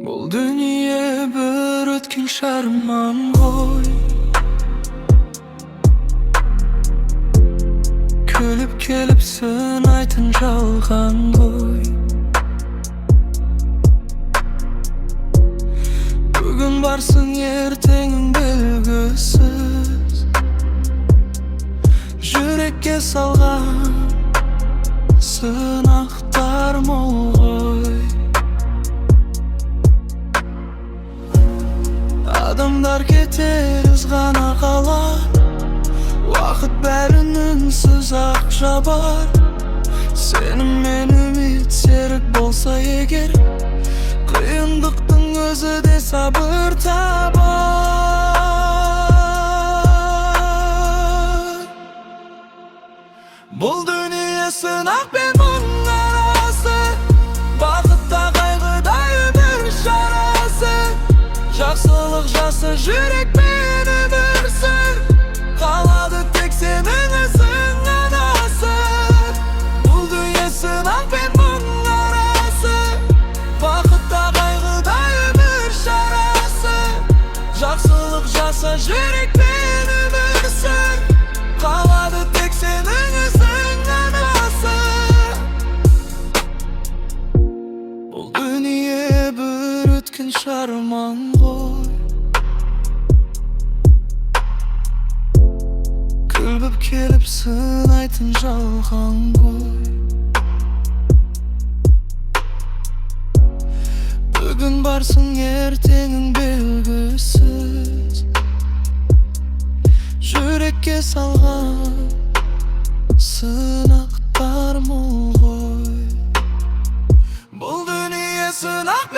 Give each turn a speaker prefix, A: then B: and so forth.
A: Бұл дүние бір өткен шарман ғой. Күліп келіпсін айтын жалған ғой. Бүгін барсың ертеңің белгісіз. Жүрекке салған сынақтар мол ғой. Адамдар кетер із ғана қалар. Уақыт бәрін үнсіз ақ жабар. Сенім мен үміт серік болса егер, қиындықтың өзі де сабыр табар. Бұл дүние сынақ пен мұң арасы, бақытта қайғыда өмір шарасы. Жақсылық жасы жүрекпен өмір сүр, қалады тек сенің ізің анасы. Бұл дүние сынақ пен мұң арасы, бақытта қайғыда өмір шарасы. Жақсылық жасы жүрекпен өмір сүр, қалады тек сенің ізің анасы. Бұл дүние бір өткен шарман ғой. Күліп келіпсін айтын жалған ғой. Бүгін барсың ертеңің белгісіз. Жүрекке салған сынақтар мол ғой. Бұл дүние сынақ